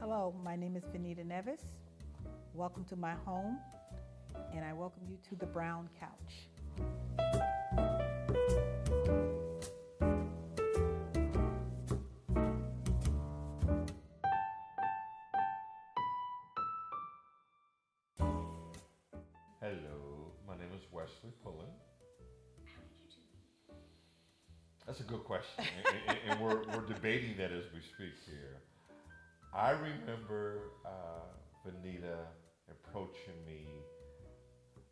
Hello, my name is Vanita Nevis. Welcome to my home, and I welcome you to the Brown Couch. Hello, my name is Weslee Pullen. How did you do? That's a good question, and we're debating that as we speak here. I remember Vanita approaching me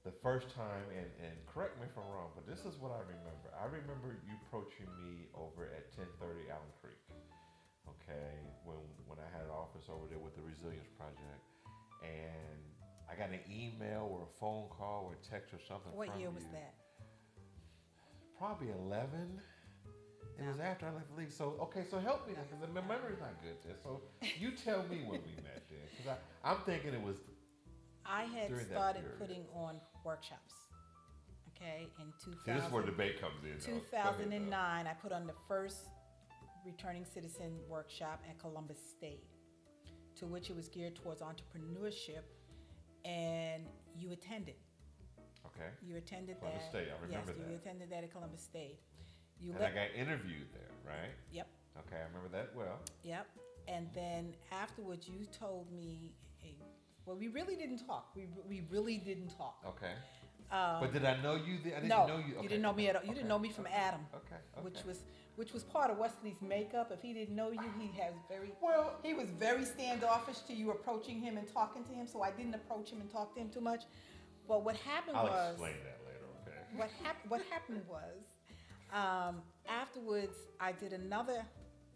the first time, and correct me if I'm wrong, but this is what I remember. I remember you approaching me over at 1030 Allen Creek, okay, when I had an office over there with the Resilience Project, and I got an email or a phone call or a text or something from you. What year was that? Probably 11. It was after I left the league. So, okay, so help me because my memory's not good there. So you tell me when we met there. Because I'm thinking it was I had during that started period. putting on workshops, okay, in See, this is where 2000, debate comes in. though. Go ahead, 2009. I put on the first returning citizen workshop at Columbus State, to which it was geared towards entrepreneurship, and you attended. Okay. You attended Columbus that. State, I remember yes, that. you attended that at Columbus State. You And I got interviewed there, right? Yep. Okay, I remember that well. Yep. And then afterwards, you told me, hey, well, we really didn't talk. We really didn't talk. Okay. But did I know you? I didn't No, know you. Okay. you didn't know me at all. You Okay. didn't know me from Adam. Okay. Which was part of Weslee's makeup. If he didn't know you, Well, he was very standoffish to you approaching him and talking to him. So I didn't approach him and talk to him too much. But what happened I'll was explain that later. Okay. what happened was afterwards I did another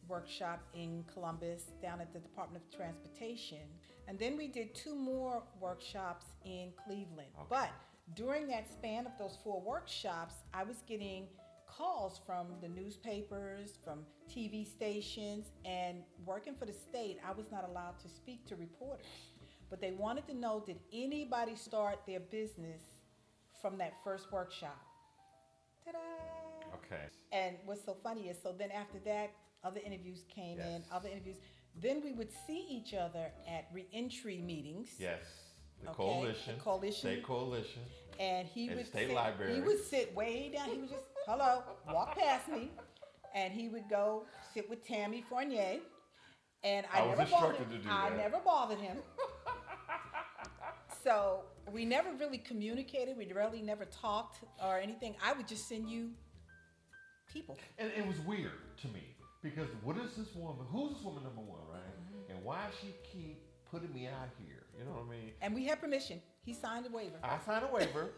workshop in Columbus down at the Department of Transportation, and then we did 2 more workshops in Cleveland. Okay. But during that span of those 4 workshops, I was getting calls from the newspapers, from TV stations, and working for the state, I was not allowed to speak to reporters. But they wanted to know, did anybody start their business from that first workshop? Ta-da! Okay. And what's so funny is, so then after that, other interviews came in, Yes. other interviews. Then we would see each other at Reentry meetings. Yes. The Okay, coalition. the coalition. State coalition. And he At the would state sit, library. He would sit way down. He would just, hello, walk past me. And he would go sit with Tammy Fournier. And I was instructed to do I that. never bothered him. So we never really communicated. We really never talked or anything. I would just send you people. And it was weird to me because what is this woman? Who's this woman, number one, right? Mm-hmm. And why she keep putting me out here? You know what I mean? And we had permission. He signed a waiver. I signed a waiver,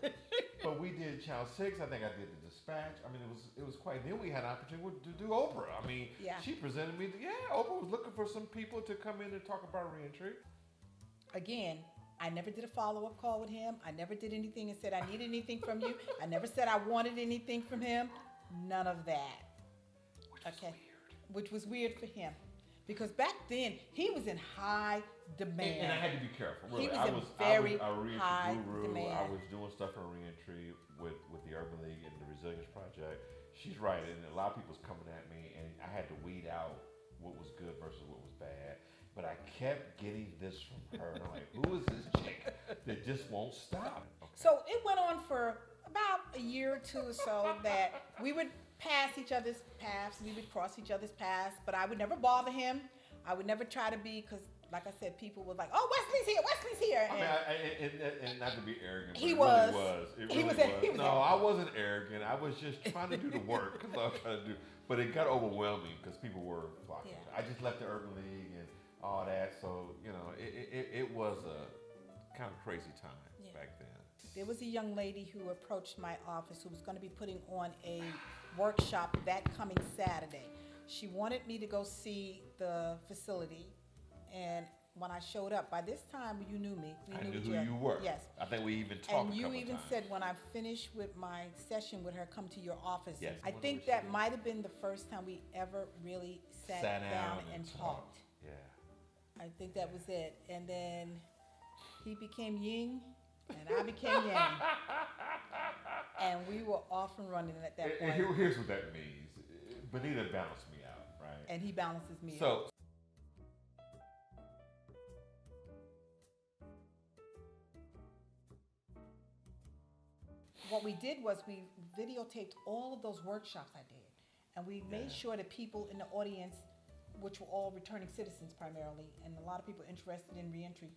but we did Child 6. I think I did the Dispatch. I mean, it was quite. Then we had an opportunity to do Oprah. I mean, Yeah. she presented me. Oprah was looking for some people to come in and talk about reentry. Again, I never did a follow-up call with him. I never did anything and said I needed anything from you. I never said I wanted anything from him. None of that. Which was weird for him. Because back then, he was in high demand. And I had to be careful. Really. He was I in was very a reentry high guru. demand. I was doing stuff for reentry with the Urban League and the Resilience Project. She's right, and a lot of people's coming at me, and I had to weed out what was good versus what was bad. But I kept getting this from her. And I'm like, who is this chick that just won't stop? Okay. So it went on for about a year or 2 or so that we would pass each other's paths, we would cross each other's paths, but I would never bother him. I would never try to be, because like I said, people were like, oh, Wesley's here. I mean, and not to be arrogant, but He it was. really was. It He really was. was. He was. No, I wasn't arrogant. I was just trying to do the work because I was trying to do. But it got overwhelming because people were flocking. Yeah. I just left the Urban League and all that, so you know, it was a kind of crazy time back then. There was a young lady who approached my office who was going to be putting on a workshop that coming Saturday. She wanted me to go see the facility, and when I showed up, by this time you knew me. I knew who you were. Yes. I think we even talked. And a you couple even times. said when I finished with my session with her, come to your office. Yes, I when think we that see. might have been the first time we ever really sat down and talked. Yeah. I think that was it. And then he became yin, and I became yang. And we were off and running at that point. And here's what that means. Vanita balanced me out, right? And he balances me out. So what we did was we videotaped all of those workshops I did. And we made Yeah. sure that people in the audience, which were all returning citizens primarily, and a lot of people interested in reentry,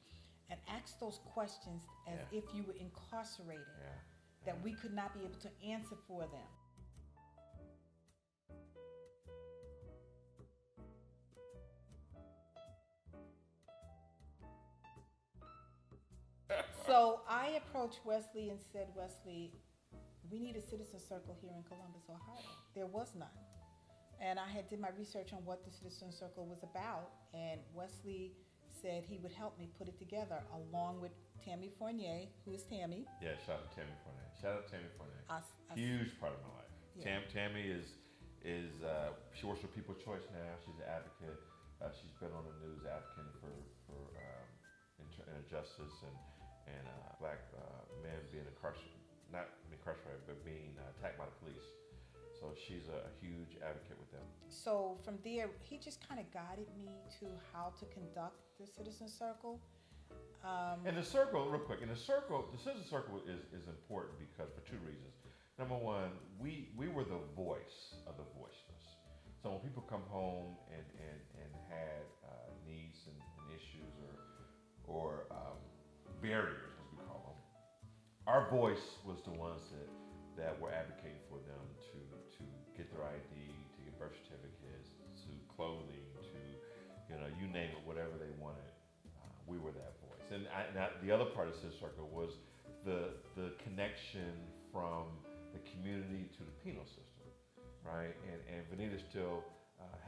and asked those questions as Yeah. if you were incarcerated, Yeah. that we could not be able to answer for them. So I approached Weslee and said, Weslee, we need a citizen circle here in Columbus, Ohio. There was none. And I had did my research on what the citizen circle was about, and Weslee said he would help me put it together along with Tammy Fournier, who is Tammy. Yeah, shout out to Tammy Fournier. Shout out to Tammy Fournier. Huge part of my life. Yeah. Tammy is she works for People Choice now. She's an advocate. She's been on the news advocating for injustice and black men being incarcerated, not incarcerated, but being attacked by the police. So she's a huge advocate with them. So from there, he just kind of guided me to how to conduct the citizen circle. And the circle, real quick, the citizen circle is important because for two reasons. Number one, we were the voice of the voiceless. So when people come home and had needs and issues or barriers, as we call them, our voice was the ones that were advocating for them to get their ID, to get birth certificates, to clothing, to you name it, whatever they wanted. We were that voice. And the other part of Citizen Circle was the connection from the community to the penal system, right? And Vanita still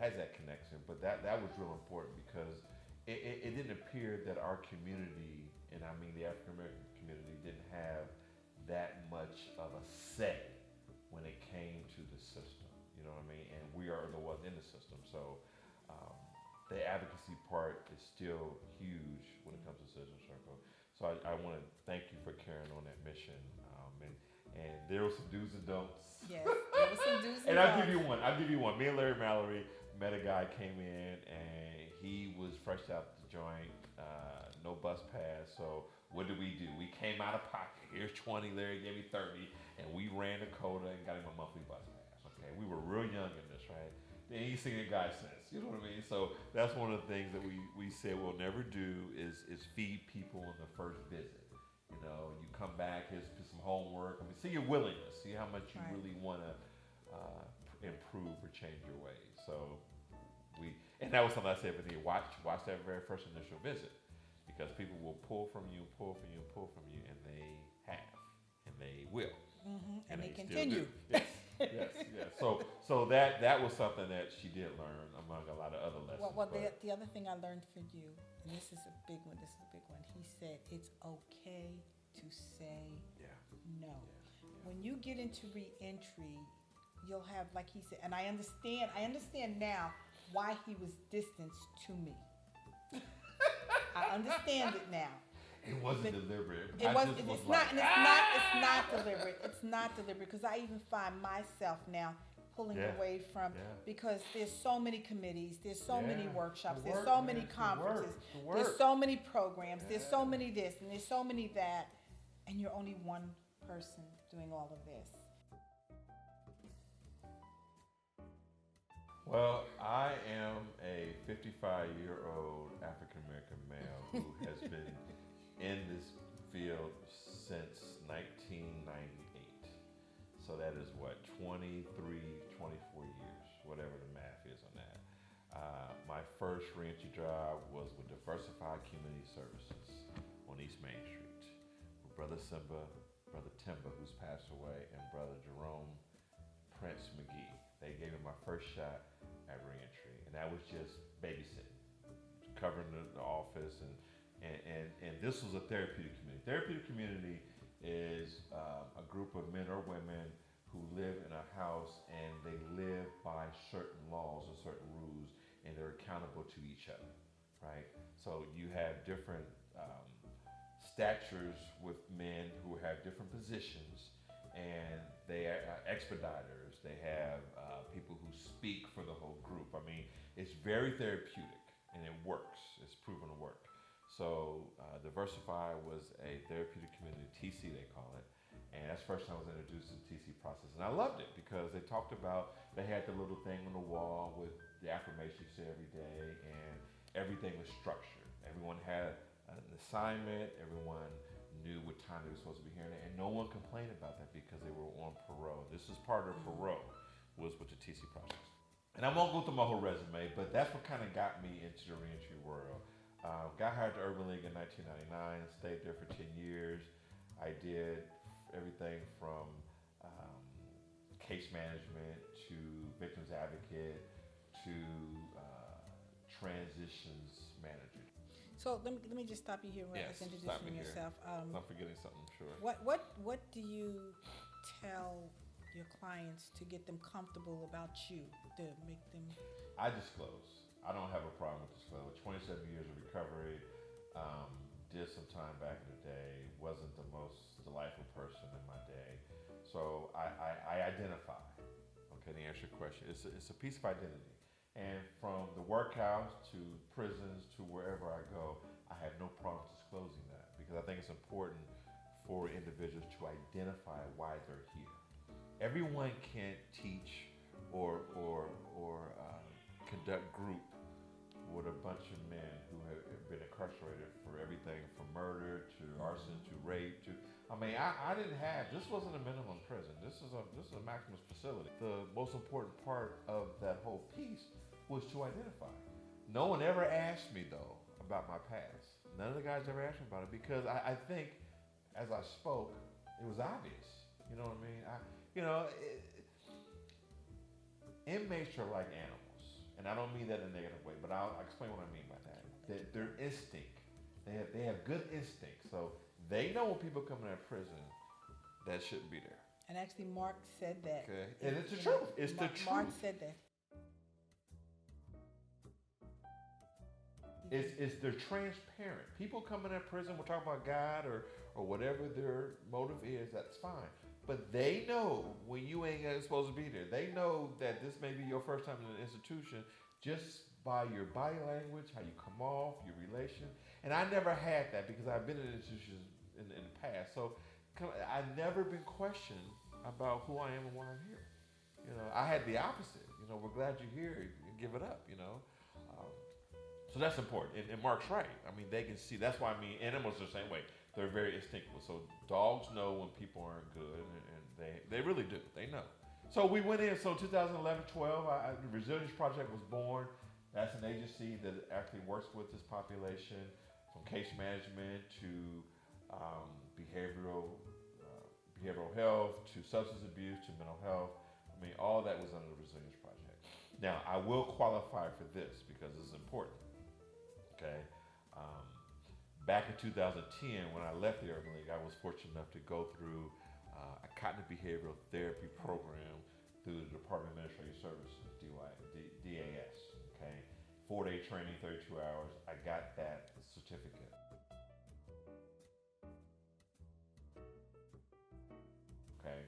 has that connection, but that was real important because it didn't appear that our community, and I mean the African American community, didn't have that much of a say when it came to the system. You know what I mean? And we are the ones in the system. So the advocacy part is still huge when it comes to Citizen Circle. So I want to thank you for carrying on that mission. And there were some do's and don'ts. Yes, there was some do's and And I'll don'ts. give you one. Me and Larry Mallory met a guy, came in, and he was fresh out the joint, no bus pass. So what did? We came out of pocket. Here's 20, Larry gave me 30, and we ran to Coda and got him a monthly bus pass. Okay, we were real young in this, right? They ain't seen a guy since, you know what I mean? So that's one of the things that we said we'll never do is feed people on the first visit. You know, you come back, here's some homework. I mean, see your willingness, see how much you Right. really want to improve or change your ways. So and that was something I said, Vanita, watch that very first initial visit, because people will pull from you, and they have, and they will. Mm-hmm. And they still continue. do. Yes. So that was something that she did learn among a lot of other lessons. Well, but- the other thing I learned from you, and this is a big one. He said it's okay to say yeah. no. Yeah. When you get into reentry, you'll have, like he said, and I understand now why he was distanced to me. I understand it now. It wasn't deliberate. It was. It's not deliberate. It's not deliberate because I even find myself now pulling Yeah. away from because there's so many committees, there's so many Yeah. workshops, The there's work, so man. many The conferences, work. there's so many programs, there's so Yeah. many this and there's so many that, and you're only one person doing all of this. Well, I am a 55-year-old African-American male who has been in this field since 1998. So that is what, 23, 24 years, whatever the math is on that. My first reentry job was with Diversified Community Services on East Main Street with Brother Simba, Brother Timba, who's passed away, and Brother Jerome Prince McGee. They gave me my first shot at reentry, and that was just babysitting, covering the office, and this was a therapeutic community. Therapeutic community is a group of men or women who live in a house and they live by certain laws and certain rules, and they're accountable to each other, right? So you have different statures with men who have different positions, and they are expediters. They have people who speak for the whole group. I mean, it's very therapeutic, and it works. It's proven to work. So Diversify was a therapeutic community, TC they call it, And that's the first time I was introduced to the TC process. And I loved it because they talked about, they had the little thing on the wall with the affirmations you say every day, and everything was structured. Everyone had an assignment, everyone knew what time they were supposed to be here, and no one complained about that because they were on parole. This is part of parole, was with the TC process. And I won't go through my whole resume, but that's what kind of got me into the reentry world. Got hired to Urban League in 1999, stayed there for 10 years. I did everything from case management to victims advocate to transitions manager. So let me just stop you here Yes, as stop me introducing here. yourself. I'm forgetting something, I'm sure. What do you tell your clients to get them comfortable about you, to make them? I disclose. I don't have a problem with disclosure. 27 years of recovery. Did some time back in the day. Wasn't the most delightful person in my day. So I identify. Okay, to answer your question, it's a piece of identity. And from the workhouse to prisons to wherever I go, I have no problem disclosing that because I think it's important for individuals to identify why they're here. Everyone can't teach or conduct group with a bunch of men who have been incarcerated for everything from murder to arson to rape to. I didn't have. This wasn't a minimum prison. This is a maximum facility. The most important part of that whole piece was to identify. No one ever asked me though about my past. None of the guys ever asked me about it because I think as I spoke, it was obvious. You know what I mean? Inmates are like animals, and I don't mean that in a negative way, but I'll explain what I mean by that. Their instinct. They have good instinct, so they know when people come in that prison that shouldn't be there. And actually, Mark said that. Okay, and it's the truth. It's the truth. Mark said that. They're transparent. People come in that prison, we'll talk about God or whatever their motive is, that's fine. But they know when you ain't supposed to be there. They know that this may be your first time in an institution just by your body language, how you come off, your relation. And I never had that because I've been in institutions in the past. So I've never been questioned about who I am and why I'm here. You know, I had the opposite. You know, we're glad you're here. Give it up, you know. So that's important. And Mark's right. I mean, they can see. That's why animals are the same way. They're very instinctive. So dogs know when people aren't good, and they really do. They know. So we went in. So 2011, 12, the Resilience Project was born. That's an agency that actually works with this population, from case management to behavioral health to substance abuse to mental health. I mean, all that was under the Resilience Project. Now, I will qualify for this because this is important. Okay. Back in 2010, when I left the Urban League, I was fortunate enough to go through a cognitive behavioral therapy program through the Department of Administrative Services, DAS. Okay, 4-day training, 32 hours. I got that certificate. Okay.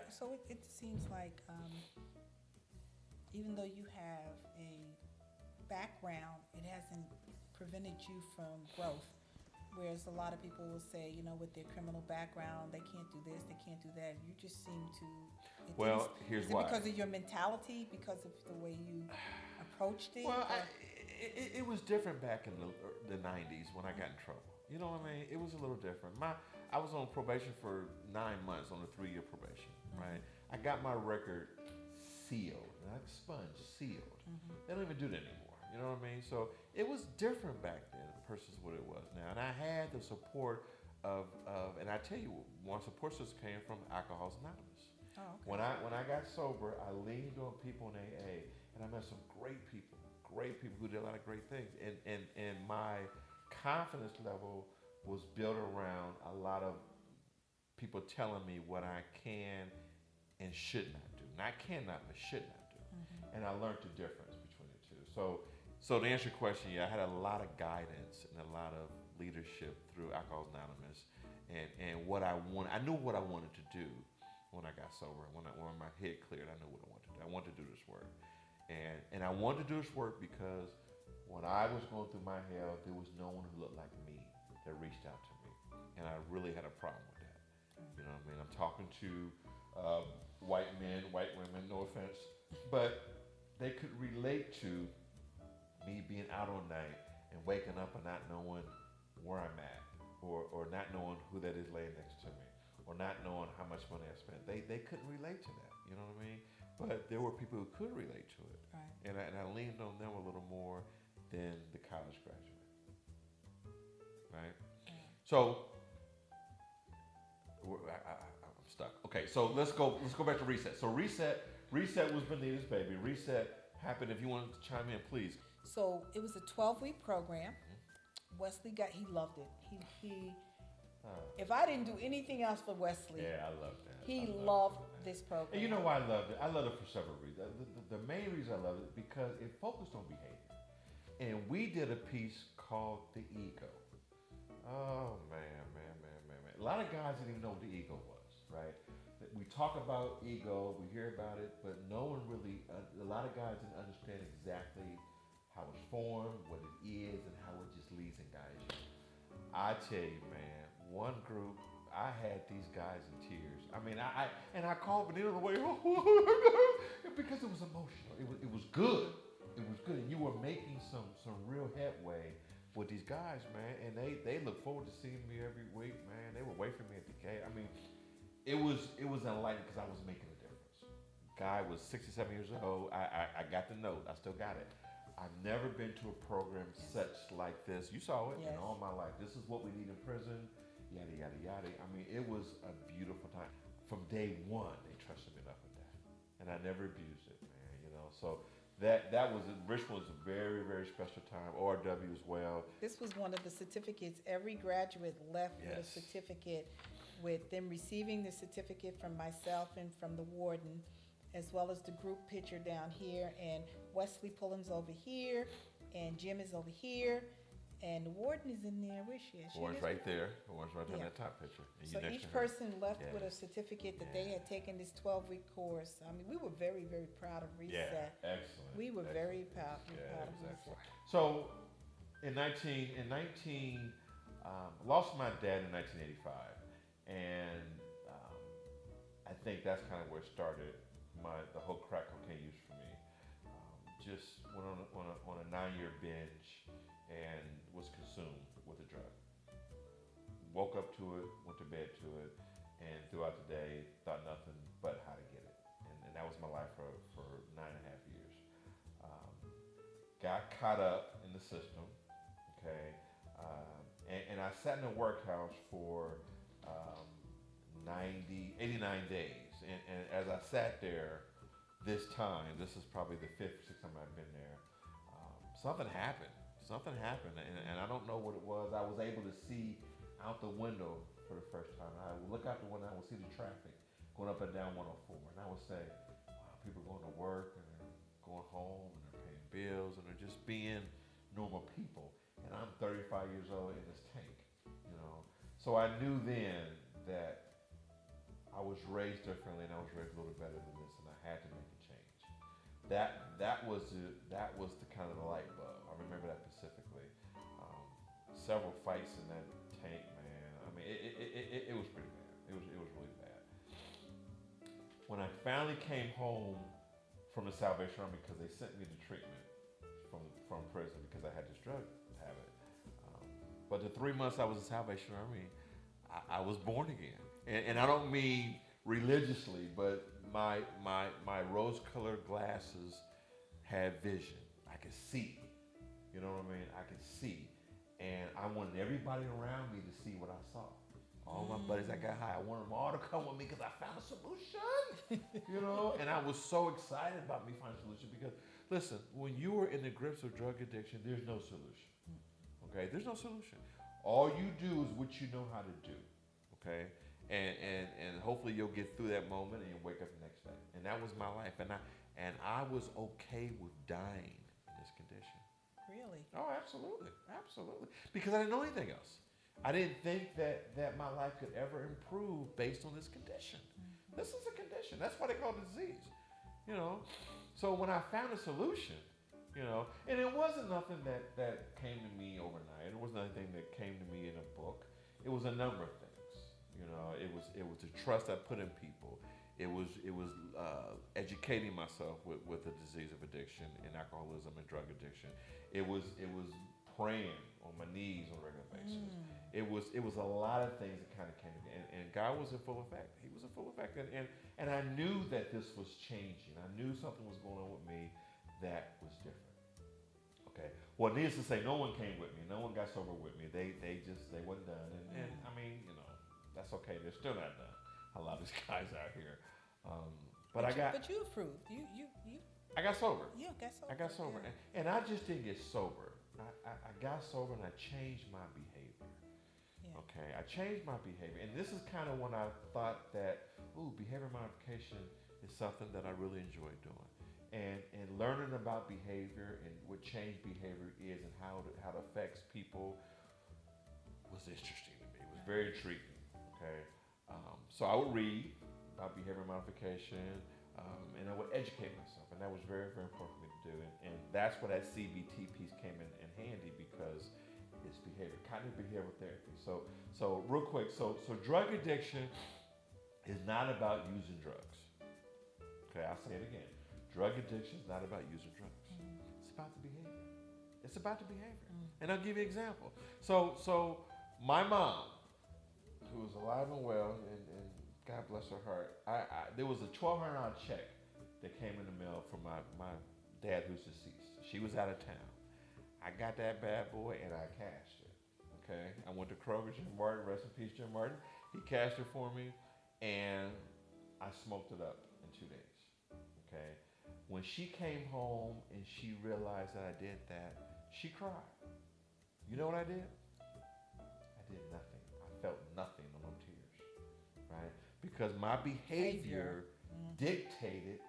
So it seems like even though you have a background, it hasn't prevented you from growth. Whereas a lot of people will say, you know, with their criminal background, they can't do this, they can't do that. You just seem to. Here's is it why. Because of your mentality, because of the way you approached it? Well, it was different back in the 90s when I got in trouble. You know what I mean? It was a little different. I was on probation for 9 months on a 3-year probation, right? I got my record sealed, not expunged, sealed. They don't even do that anymore. You know what I mean? So it was different back then versus what it was now. And I had the support of and I tell you, one support system came from Alcoholics Anonymous. Oh, okay. When I got sober, I leaned on people in AA, and I met some great people who did a lot of great things. And my confidence level was built around a lot of people telling me what I can and should not do. Not cannot, but should not do. And I learned the difference between the two. So to answer your question, yeah, I had a lot of guidance and a lot of leadership through Alcoholics Anonymous, and what I knew what I wanted to do when I got sober. When my head cleared, I knew what I wanted to do. I wanted to do this work, and I wanted to do this work because when I was going through my hell, there was no one who looked like me that reached out to me, and I really had a problem with that. You know what I mean? I'm talking to white men, white women, no offense, but they could relate to me being out all night and waking up and not knowing where I'm at, or not knowing who that is laying next to me, or not knowing how much money I spent. They couldn't relate to that, you know what I mean? But there were people who could relate to it. Right. And I leaned on them a little more than the college graduate. Right? So, I'm stuck. Okay, so let's go back to Reset. So Reset was Vanita's baby. Reset happened. If you want to chime in, please. So it was a 12-week program. Weslee he loved it. If I didn't do anything else for Weslee, Yeah, I love that. he loved this program. And you know why I loved it? I loved it for several reasons. The main reason I loved it because it focused on behavior. And we did a piece called The Ego. Oh, man. A lot of guys didn't even know what the ego was, right? We talk about ego, we hear about it, but no one really, a lot of guys didn't understand exactly how it's formed, what it is, and how it just leads and guides you. I tell you, man, one group, I had these guys in tears. I mean, I called Vanita away because it was emotional. It was good. It was good, and you were making some real headway with these guys, man, and they look forward to seeing me every week, man. They were waiting for me at the gate. I mean, it was enlightening because I was making a difference. Guy was 67 years old. I got the note. I still got it. I've never been to a program such like this. You saw it in all my life. This is what we need in prison. Yada yada yada. I mean, it was a beautiful time. From day one, they trusted me enough with that, and I never abused it, man. You know, so. That was Richmond was a very, very special time. ORW as well. This was one of the certificates. Every graduate left with a certificate, with them receiving the certificate from myself and from the warden, as well as the group picture down here. And Weslee Pullen's over here, and Jim is over here, and the warden is in there. Where's she? Warden's right there. Warden's right there in that top picture. And so each person left with a certificate that they had taken this 12-week course. I mean, we were very, very proud of Reset. Yeah, excellent. We were very proud of Reset. So, lost my dad in 1985, and I think that's kind of where it started. The whole crack cocaine use for me. Just went on a 9-year binge and was consumed with the drug. Woke up to it, went to bed to it, and throughout the day thought nothing but how to get it. And that was my life for 9.5 years. Got caught up in the system, okay? And I sat in a workhouse for 89 days. And as I sat there this time, this is probably the 5th or 6th time I've been there, something happened. Something happened, and I don't know what it was. I was able to see out the window for the first time. I would look out the window, I would see the traffic going up and down 104, and I would say, wow, people are going to work, and they're going home, and they're paying bills, and they're just being normal people. And I'm 35 years old in this tank, you know. So I knew then that I was raised differently, and I was raised a little bit better than this, and I had to make a change. That was the kind of the light bulb. I remember that specifically. Several fights in that tank, man. I mean, it was pretty bad. It was really bad. When I finally came home from the Salvation Army, because they sent me to treatment from prison because I had this drug habit. But the 3 months I was in Salvation Army, I was born again, and I don't mean religiously, but my rose-colored glasses had vision. I could see. You know what I mean? I could see. And I wanted everybody around me to see what I saw. All my buddies that got high, I wanted them all to come with me because I found a solution. You know? And I was so excited about me finding a solution because, listen, when you are in the grips of drug addiction, there's no solution. Okay? There's no solution. All you do is what you know how to do. Okay? And hopefully you'll get through that moment and you'll wake up the next day. And that was my life. And I was okay with dying in this condition. Really? Oh, absolutely. Absolutely. Because I didn't know anything else. I didn't think that my life could ever improve based on this condition. Mm-hmm. This is a condition. That's why they call it a disease. You know? So when I found a solution, you know, and it wasn't nothing that came to me overnight. It wasn't anything that came to me in a book. It was a number of things. You know, it was the trust I put in people. It was educating myself with the disease of addiction and alcoholism and drug addiction. It was praying on my knees on a regular basis. It was a lot of things that kind of came together, and God was in full effect. He was in full effect, and I knew that this was changing. I knew something was going on with me that was different. Okay. Well, needless to say, no one came with me. No one got sober with me. They wasn't done, and I mean, you know, that's okay. They're still not done. A lot of these guys out here. But you approved. You I got sober. Yeah, got sober. I got sober, Yeah. and I just didn't get sober. I got sober and I changed my behavior. Yeah. Okay, I changed my behavior, and this is kind of when I thought that, behavior modification is something that I really enjoy doing, and learning about behavior and what change behavior is and how it affects people was interesting to me. It was very intriguing. Okay, so I would read about behavior modification, and I would educate myself, and that was very, very important for me to do, and that's where that CBT piece came in handy, because it's behavior, cognitive behavioral therapy. So real quick, so drug addiction is not about using drugs. Okay, I'll say it again. Drug addiction is not about using drugs. It's about the behavior. It's about the behavior. And I'll give you an example. So my mom, who was alive and well, and God bless her heart, there was a $1,200 check that came in the mail from my dad, who's deceased. She was out of town. I got that bad boy and I cashed it. Okay, I went to Kroger, Jim Martin, rest in peace, Jim Martin. He cashed it for me, and I smoked it up in 2 days. Okay, when she came home and she realized that I did that, she cried. You know what I did? I did nothing. I felt nothing on them tears, right? Because my behavior dictated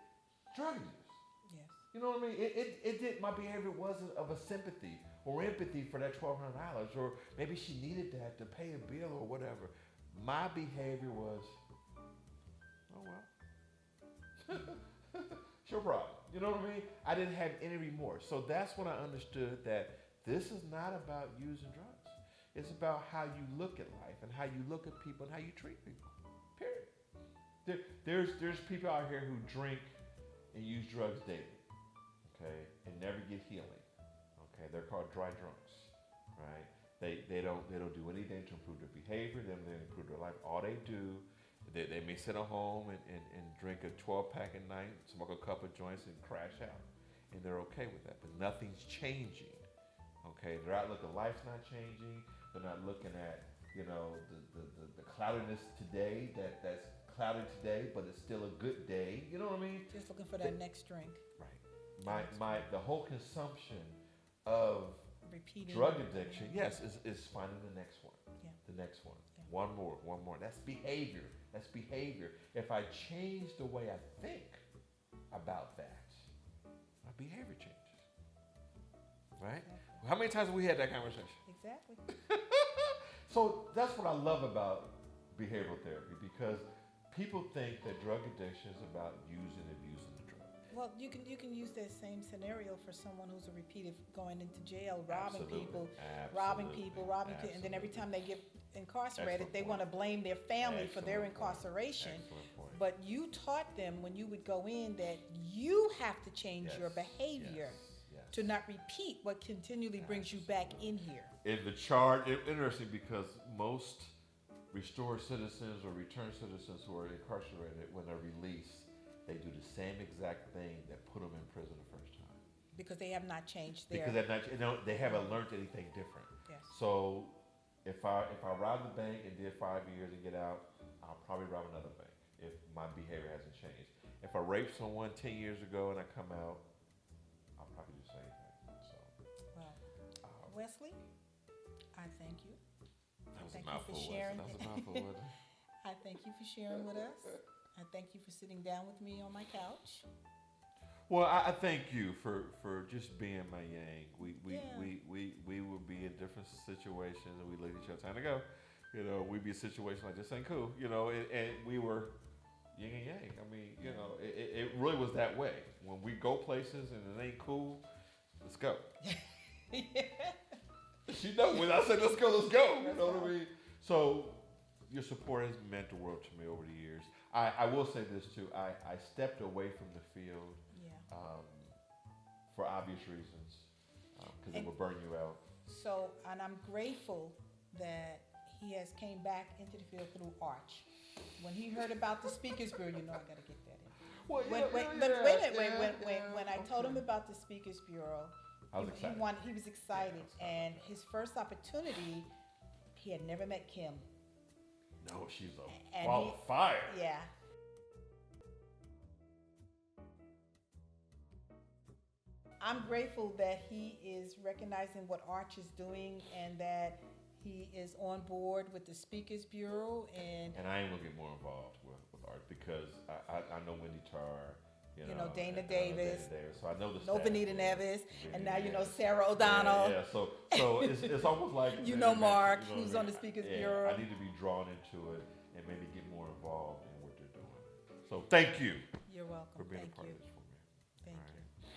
drug use. Yes. You know what I mean? It did. My behavior wasn't of a sympathy or empathy for that $1,200, or maybe she needed that to pay a bill or whatever. My behavior was, oh well, it's your problem. You know what I mean? I didn't have any remorse. So that's when I understood that this is not about using drugs. It's about how you look at life and how you look at people and how you treat people. Period. There's people out here who drink and use drugs daily, okay, and never get healing. Okay, they're called dry drunks, right? They don't do anything to improve their behavior, they don't improve their life. All they do, they may sit at home and drink a 12-pack at night, smoke a couple of joints, and crash out, and they're okay with that. But nothing's changing. Okay, their outlook of life's not changing. They're not looking at the cloudiness today that's cloudy today, but it's still a good day. You know what I mean? Just looking for that next drink. Right. The whole consumption of Repeating drug addiction, yes, is finding the next one. Yeah. The next one. Yeah. One more. That's behavior. If I change the way I think about that, my behavior changes. Right? Exactly. How many times have we had that conversation? Exactly. So that's what I love about behavioral therapy, because people think that drug addiction is about using and abusing the drug. Well, you can use that same scenario for someone who's a repeated, going into jail, robbing people, and then every time they get incarcerated, they want to blame their family for their incarceration. Excellent point. But you taught them when you would go in that you have to change your behavior to not repeat what continually brings you back in here. In the chart, interesting, because most restored citizens or returned citizens who are incarcerated, when they're released, they do the same exact thing that put them in prison the first time. Because they have not changed their... Because they haven't learned anything different. Yes. So if I rob the bank and did 5 years and get out, I'll probably rob another bank if my behavior hasn't changed. If I rape someone 10 years ago and I come out, I'll probably do the same thing. So, Well, Weslee, I thank you. that was Thank a you mouthful. for sharing. That was a mouthful. Wasn't it? I thank you for sharing with us. I thank you for sitting down with me on my couch. Well, I thank you for just being my yang. We would be in different situations, and we look at each other time to go. You know, we'd be in a situation like this ain't cool. You know, and we were yin and yang. I mean, you know, it really was that way. When we go places and it ain't cool, let's go. She know when I said let's go, let's go. You know what I mean? So, your support has meant the world to me over the years. I will say this too. I stepped away from the field Yeah. for obvious reasons because it And- will burn you out. So, and I'm grateful that he has came back into the field through Arch. When he heard about the Speakers Bureau, you know I got to get that in. Well, When I told him about the Speakers Bureau, I was excited. he was excited, and his first opportunity, he had never met Kim. No, she's a And ball of fire. Yeah. I'm grateful that he is recognizing what Arch is doing and that he is on board with the Speakers Bureau and I ain't gonna get more involved with art because I know Wendy Tarr, you know, Dana and, Davis, so I know the no staff. Vanita Nevis, and Vanita now you know Nevis. Sarah O'Donnell. Yeah. So it's almost like You know Mark, you know who's what I on the mean? Speakers Yeah, Bureau. I need to be drawn into it and maybe get more involved in what they're doing. So thank you You're welcome. for being Thank a part you. of this for me. Thank All you. right.